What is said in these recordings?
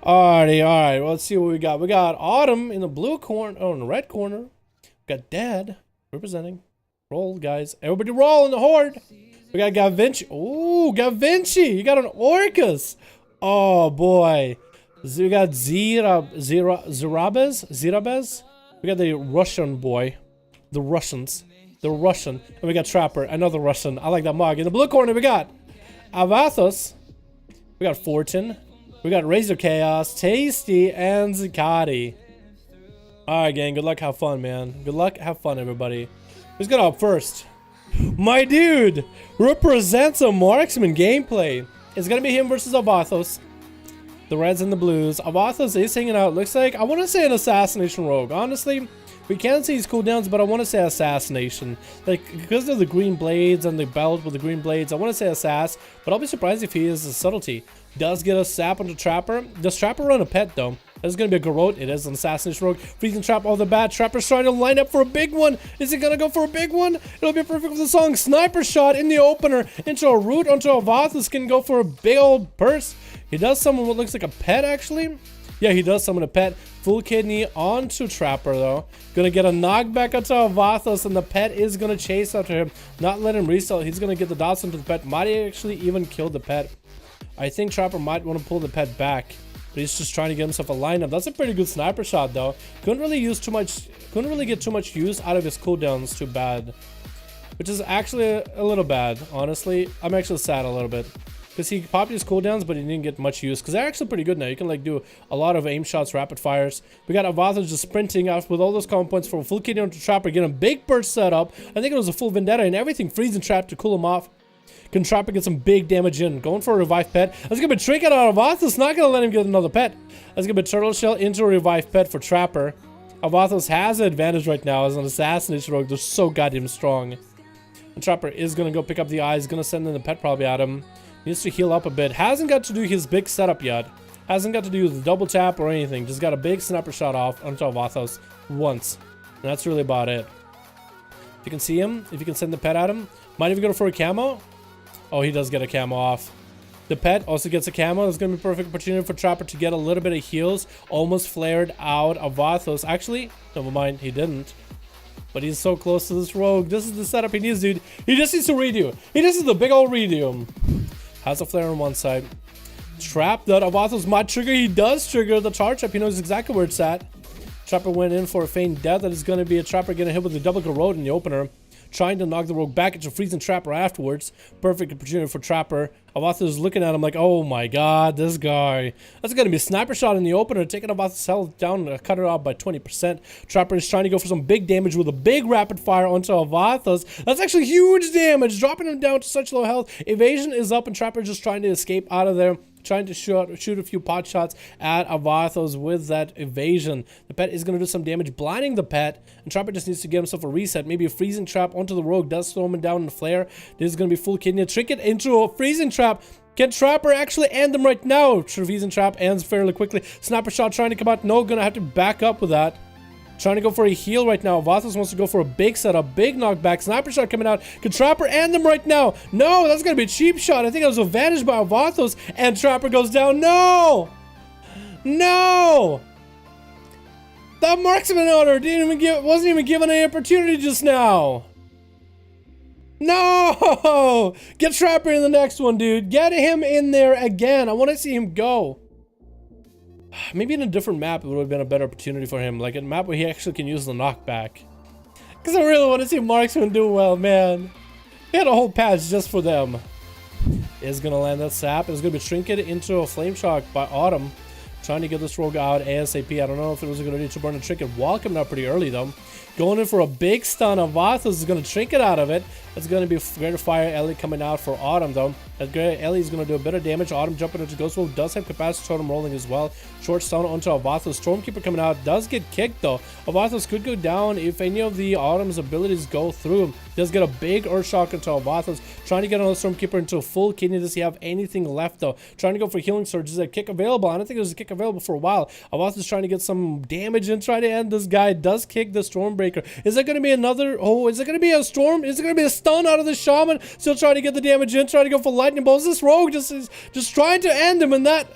Alrighty, alright. Well, let's see what we got. We got Autumn in the blue corner. Oh, in the red corner. We got Dad representing. Roll, guys. Everybody roll in the horde. We got Givenchy. Oh, Givenchy. You got an Orcus. Oh, boy. We got Zirabez. We got the Russian boy. The Russians. The Russian. And we got Trapper. Another Russian. I like that mug. In the blue corner, we got Alvathos. We got Fortune. We got Razorchaos, Tasty, and Zakati. Alright, gang. Good luck. Have fun, man. Good luck. Have fun, everybody. Who's going up first? My dude represents a marksman gameplay. It's going to be him versus Alvathos. The reds and the blues. Alvathos is hanging out. Looks like, I want to say an Assassination rogue. Honestly, we can't see his cooldowns, but I want to say Assassination. Like, because of the green blades and the belt with the green blades, I want to say Assass, but I'll be surprised if he is a subtlety. Does get a sap on the Trapper. Does Trapper run a pet, though? This is going to be a Garrote. It is an Assassination rogue. Freezing Trap all the bad. Trapper's trying to line up for a big one. Is he going to go for a big one? It'll be perfect for the song. Sniper shot in the opener into a root onto Alvathos. Can go for a big old purse. He does summon what looks like a pet, actually. Yeah, he does summon a pet. Full kidney onto Trapper, though. Gonna get a knockback onto Alvathos, and the pet is gonna chase after him. Not let him resell. He's gonna get the dots into the pet. Might actually even kill the pet. I think Trapper might want to pull the pet back. But he's just trying to get himself a lineup. That's a pretty good sniper shot, though. Couldn't really get too much use out of his cooldowns. Too bad. Which is actually a little bad, honestly. I'm actually sad a little bit. Because he popped his cooldowns, but he didn't get much use. Because they're actually pretty good now. You can like do a lot of aim shots, rapid fires. We got Alvathos just sprinting out with all those combo points for a full kidney onto Trapper. Getting a big burst set up. I think it was a full Vendetta and everything. Freezing Trap to cool him off. Can Trapper get some big damage in? Going for a revive pet. That's going to be Trinket out of Alvathos. Not going to let him get another pet. That's going to be Turtle Shell into a revive pet for Trapper. Alvathos has an advantage right now as an Assassination rogue. They're so goddamn strong. And Trapper is going to go pick up the eyes. Going to send in the pet probably at him. Needs to heal up a bit. Hasn't got to do his big setup yet. Hasn't got to do the double tap or anything. Just got a big sniper shot off onto Alvathos once. And that's really about it. If you can see him, if you can send the pet at him. Might even go for a camo. Oh, he does get a camo off. The pet also gets a camo. It's going to be a perfect opportunity for Trapper to get a little bit of heals. Almost flared out Alvathos. Actually, never mind. He didn't. But he's so close to this rogue. This is the setup he needs, dude. He just needs to redo. He just needs a big old redo. Has a flare on one side. Trap that Alvathos might trigger. He does trigger the charge trap. He knows exactly where it's at. Trapper went in for a feign death. That is going to be a Trapper getting hit with the double Garrote in the opener. Trying to knock the rogue back into Freezing Trapper afterwards. Perfect opportunity for Trapper. Alvathos is looking at him like, oh my god, this guy. That's going to be a sniper shot in the opener. Taking Alvathos' health down, cut it off by 20%. Trapper is trying to go for some big damage with a big rapid fire onto Alvathos. That's actually huge damage, dropping him down to such low health. Evasion is up and Trapper just trying to escape out of there. Trying to shoot a few pot shots at Alvathos with that evasion. The pet is going to do some damage, blinding the pet. And Trapper just needs to get himself a reset. Maybe a freezing trap onto the rogue. Does throw him down in the flare. This is going to be full kidney. Trinket into a freezing trap. Can Trapper actually end him right now? Freezing trap ends fairly quickly. Sniper shot trying to come out. No, going to have to back up with that. Trying to go for a heal right now. Alvathos wants to go for a big setup, big knockback. Sniper shot coming out. Can Trapper end him right now? No, that's going to be a cheap shot. I think it was advantage by Alvathos. And Trapper goes down. No! No! That marksman order wasn't even given any opportunity just now. No! Get Trapper in the next one, dude. Get him in there again. I want to see him go. Maybe in a different map, it would have been a better opportunity for him. Like a map where he actually can use the knockback. Because I really want to see Marksman do well, man. He had a whole patch just for them. Is going to land that sap. It's going to be Trinket into a Flame Shock by Autumn. Trying to get this rogue out ASAP. I don't know if it was a good idea to burn a Trinket while coming out pretty early, though. Going in for a big stun. Alvathos is going to Trinket out of it. That's going to be Greater Fire Ellie coming out for Autumn, though. That Greater Ellie is going to do a bit of damage. Autumn jumping into Ghost Wolf does have Capacity Totem rolling as well. Short stun onto Alvathos. Stormkeeper coming out does get kicked, though. Alvathos could go down if any of the Autumn's abilities go through. Does get a big Earth Shock into Alvathos. Trying to get another Stormkeeper into a full kidney. Does he have anything left, though? Trying to go for Healing Surge. Is a kick available? I don't think there's a kick available for a while. Alvathos trying to get some damage and try to end this guy. Does kick the Stormbreaker. Is that going to be another? Oh, is it going to be a storm? Is it going to be a stun out of the Shaman? Still trying to get the damage in. Trying to go for Lightning Bolts. This Rogue just trying to end him, and that.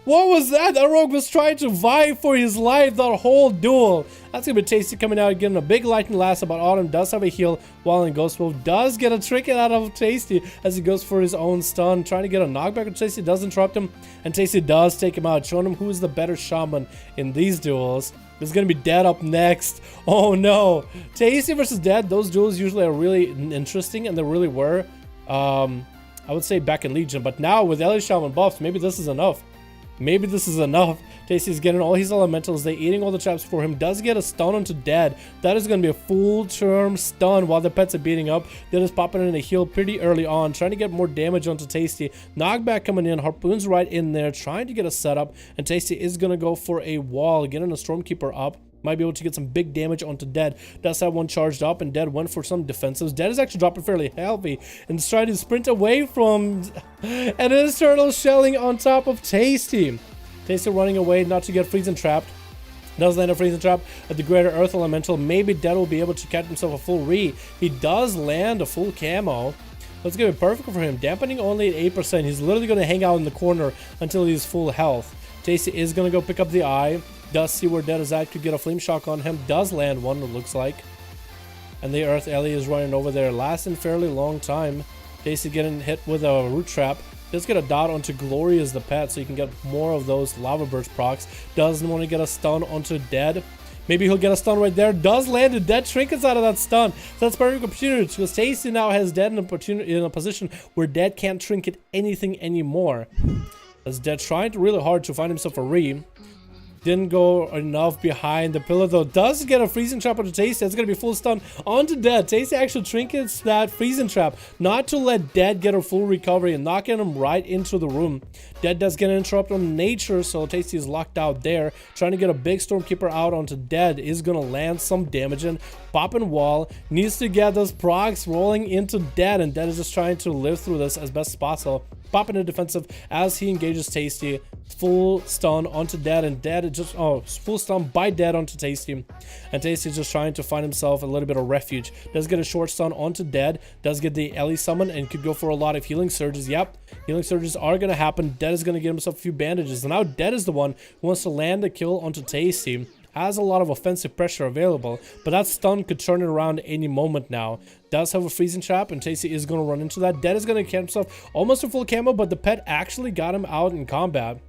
What was that? That Rogue was trying to vie for his life that whole duel. That's gonna be Tasty coming out, getting a big lightning blast, but Autumn does have a heal, while in Ghost Wolf does get a trick out of Tasty as he goes for his own stun, trying to get a knockback, but Tasty does interrupt him, and Tasty does take him out, showing him who's the better Shaman in these duels. There's gonna be Dead up next. Oh no. Tasty versus Dead, those duels usually are really interesting, and they really were. I would say back in Legion, but now with Ellie Shaman buffs, maybe this is enough. Maybe this is enough. Tasty's getting all his elementals. They eating all the traps for him. Does get a stun onto Dead. That is going to be a full term stun while the pets are beating up. Dead is popping in a heal pretty early on. Trying to get more damage onto Tasty. Knockback coming in. Harpoon's right in there. Trying to get a setup. And Tasty is going to go for a wall. Getting a Stormkeeper up. Might be able to get some big damage onto Dead. Does have one charged up, and Dead went for some defensives. Dead is actually dropping fairly healthy and is trying to sprint away from and his turtle shelling on top of Tasty. Tasty running away not to get freezing trapped. Does land a freezing trap at the Greater Earth Elemental. Maybe Dead will be able to catch himself a full re. He does land a full camo. That's going to be perfect for him. Dampening only at 8%. He's literally going to hang out in the corner until he's full health. Tasty is going to go pick up the eye. Does see where Dead is at. Could get a Flame Shock on him. Does land one, it looks like. And the Earth Ellie is running over there. Lasting fairly long time. Tasty getting hit with a Root Trap. Does get a dot onto Glory as the pet, so you can get more of those Lava Burst procs. Doesn't want to get a stun onto Dead. Maybe he'll get a stun right there. Does land a Dead trinkets out of that stun. So that's perfect opportunity, because Tasty now has Dead in a position where Dead can't trinket anything anymore. As Dead trying really hard to find himself a re. Didn't go enough behind the pillar, though. Does get a freezing trap onto Tasty. That's going to be full stun onto Dead. Tasty actually trinkets that freezing trap, not to let Dead get a full recovery and knocking him right into the room. Dead does get an interrupt on nature, so Tasty is locked out there. Trying to get a big Stormkeeper out onto Dead. Is going to land some damage in. Popping wall. Needs to get those procs rolling into Dead, and Dead is just trying to live through this as best as possible. Popping a defensive as he engages Tasty. Full stun onto Dead, and Dead is just full stun by Dead onto Tasty, and Tasty is just trying to find himself a little bit of refuge. Does get a short stun onto Dead. Does get the Ellie summon and could go for a lot of healing surges. Yep, healing surges are going to happen. Dead is going to get himself a few bandages, and now Dead is the one who wants to land a kill onto Tasty. Has a lot of offensive pressure available, but that stun could turn it around any moment now. Does have a freezing trap, and Tasty is going to run into that. Dead is going to get himself almost a full camo, but the pet actually got him out in combat.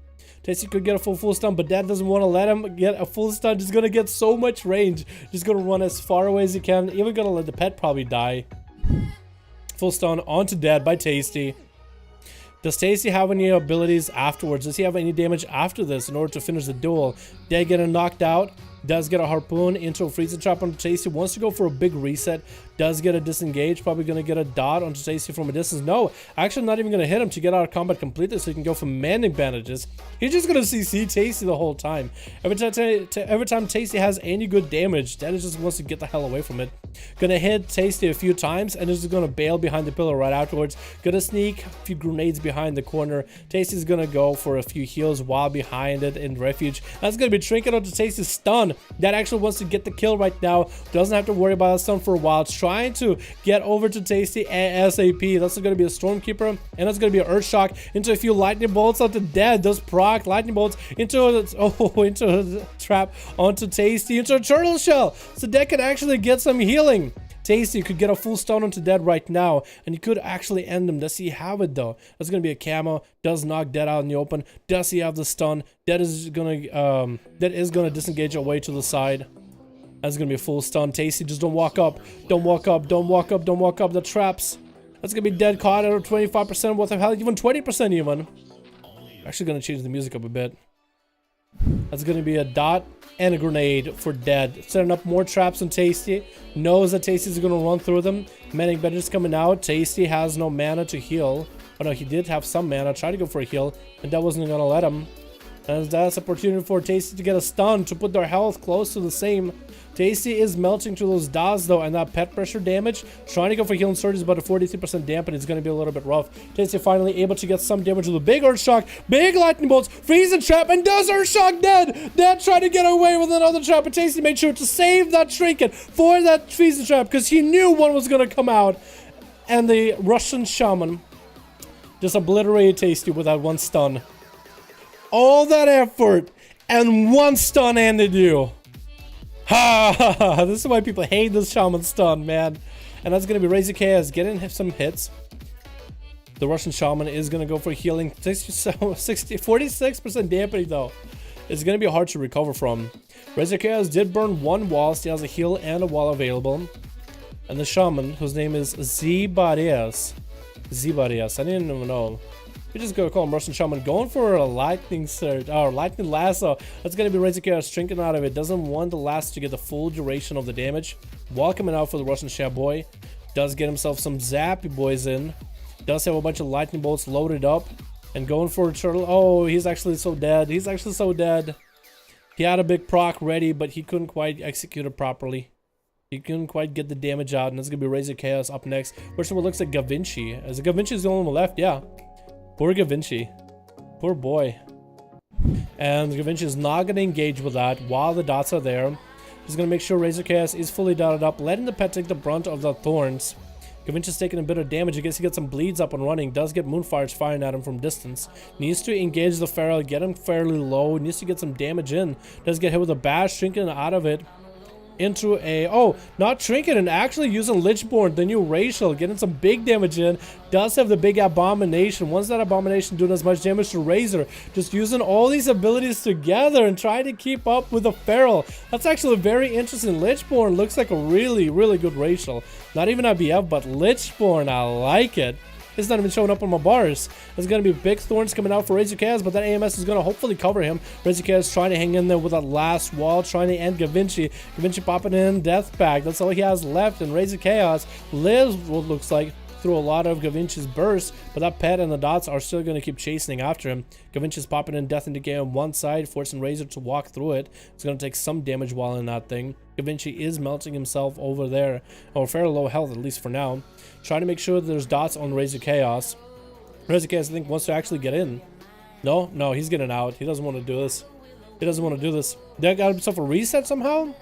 Tasty could get a full stun, but Dead doesn't want to let him get a full stun. Just going to get so much range. Just going to run as far away as he can. Even going to let the pet probably die. Full stun onto Dead by Tasty. Does Tasty have any abilities afterwards? Does he have any damage after this in order to finish the duel? Dead getting knocked out. Does get a harpoon into a freezing trap onto Tasty. Wants to go for a big reset. Does get a disengage. Probably going to get a dot onto Tasty from a distance. No, actually not even going to hit him to get out of combat completely, so he can go for manding bandages. He's just going to CC Tasty the whole time. Every time Tasty has any good damage, Dead just wants to get the hell away from it. Going to hit Tasty a few times, and is going to bail behind the pillar right afterwards. Going to sneak a few grenades behind the corner. Tasty's going to go for a few heals while behind it in refuge. That's going to be trinket onto Tasty's stun. That actually wants to get the kill right now. Doesn't have to worry about that stun for a while. It's trying to get over to Tasty ASAP. That's going to be a Stormkeeper, and that's going to be an Earth Shock into a few Lightning Bolts onto Dead. Those proc Lightning Bolts into a trap onto Tasty, into a Turtle Shell. So Dead can actually get some healing. Tasty could get a full stun onto Dead right now, and he could actually end him. Does he have it though? That's gonna be a camo. Does knock Dead out in the open. Does he have the stun? Dead is gonna disengage away to the side. That's gonna be a full stun. Tasty, just don't walk up. Don't walk up. Don't walk up. Don't walk up. The traps. That's gonna be Dead caught at 25% worth of health, even 20% even. Actually gonna change the music up a bit. That's going to be a dot and a grenade for dead. Setting up more traps on Tasty. Knows that Tasty's going to run through them. Manic Bedder's coming out. Tasty has no mana to heal. Oh no, he did have some mana. Tried to go for a heal, and that wasn't going to let him. And that's an opportunity for Tasty to get a stun to put their health close to the same. Tasty is melting through those DAs though, and that pet pressure damage. Trying to go for healing surge is about a 43% dampen. It's going to be a little bit rough. Tasty finally able to get some damage with a big Earth Shock, big lightning bolts, freezing trap, and does Earth Shock dead. Dead trying to get away with another trap, but Tasty made sure to save that trinket for that freezing trap because he knew one was going to come out. And the Russian Shaman just obliterated Tasty with that one stun. All that effort and one stun ended you. Ha ha ha! This is why people hate this Shaman stun, man. And that's gonna be Razorchaos getting some hits. The Russian Shaman is gonna go for healing. 46% dampening though. It's gonna be hard to recover from. Razorchaos did burn one wall, so he has a heal and a wall available. And the Shaman, whose name is Zibarias. I didn't even know. We just gonna call him Russian Shaman, going for a lightning surge or lightning lasso. That's gonna be Razorchaos drinking out of it. Doesn't want the lasso to get the full duration of the damage. Wall coming out for the Russian Shaboy. Does get himself some zappy boys in. Does have a bunch of lightning bolts loaded up and going for a turtle. Oh, he's actually so dead. He's actually so dead. He had a big proc ready, but he couldn't quite execute it properly. He couldn't quite get the damage out, and it's gonna be Razorchaos up next. First one looks like Givenchy. As Givenchy's the only one left, yeah. Poor Givenchy. Poor boy. And Givenchy is not going to engage with that while the dots are there. He's going to make sure Razorchaos is fully dotted up, letting the pet take the brunt of the thorns. Givenchy's taking a bit of damage. I guess he gets some bleeds up and running. Does get Moonfires firing at him from distance. Needs to engage the Feral, get him fairly low. Needs to get some damage in. Does get hit with a bash, shrinking out of it. Into a, oh, not Trinket, and actually using Lichborn, the new racial, getting some big damage in. Does have the big Abomination. Once that Abomination doing as much damage to Razor, just using all these abilities together and trying to keep up with the Feral. That's actually very interesting. Lichborn looks like a really, really good racial. Not even IBF, but Lichborn, I like it. It's not even showing up on my bars. There's going to be big thorns coming out for Razorchaos, but that AMS is going to hopefully cover him. Razorchaos trying to hang in there with that last wall, trying to end Givenchy. Givenchy popping in Death Pack. That's all he has left, and Razorchaos lives what looks like through a lot of Givenchy's bursts, but that pet and the dots are still going to keep chasing after him. Givenchy's popping in Death and Decay on one side, forcing Razor to walk through it. It's going to take some damage while in that thing. Givenchy is melting himself over there. Oh, fairly low health, at least for now. Trying to make sure that there's dots on Razorchaos. Razorchaos, I think, wants to actually get in. No, he's getting out. He doesn't want to do this. He doesn't want to do this. Did I got himself a reset somehow?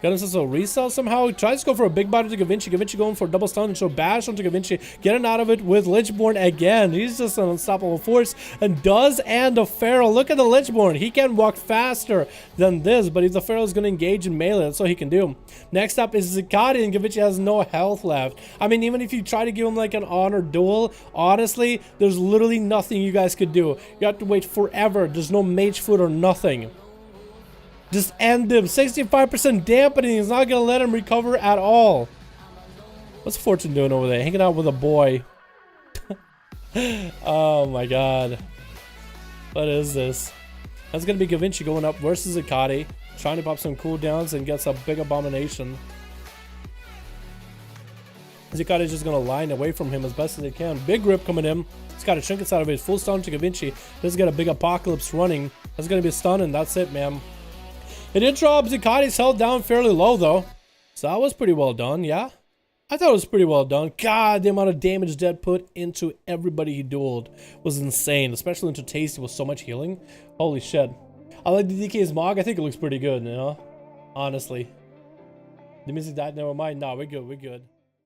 Got himself a reset somehow. He tries to go for a big body to Givenchy. Givenchy going for a double stun and show bash onto Givenchy. Getting out of it with Lichborn again. He's just an unstoppable force. And does and a Feral. Look at the Lichborn. He can walk faster than this, but if the Feral is going to engage in melee, that's all he can do. Next up is Zakati, and Givenchy has no health left. I mean, even if you try to give him like an honor duel, honestly, there's literally nothing you guys could do. You have to wait forever. There's no mage foot or nothing. Just end him. 65% dampening. He's not going to let him recover at all. What's Fortune doing over there? Hanging out with a boy. Oh my god. What is this? That's going to be Givenchy going up versus Zakati. Trying to pop some cooldowns and gets a big Abomination. Zakati's just going to line away from him as best as they can. Big grip coming in. He's got a trinkets out of it. Full stun to Givenchy. This has got a big Apocalypse running. That's going to be a stun, and that's it, man. It did drop Zakati's health down fairly low, though. So that was pretty well done, yeah? I thought it was pretty well done. God, the amount of damage Dead put into everybody he dueled was insane. Especially into Tasty with so much healing. Holy shit. I like the DK's Mog. I think it looks pretty good, you know? Honestly. The music died, never mind. No, we're good, we're good.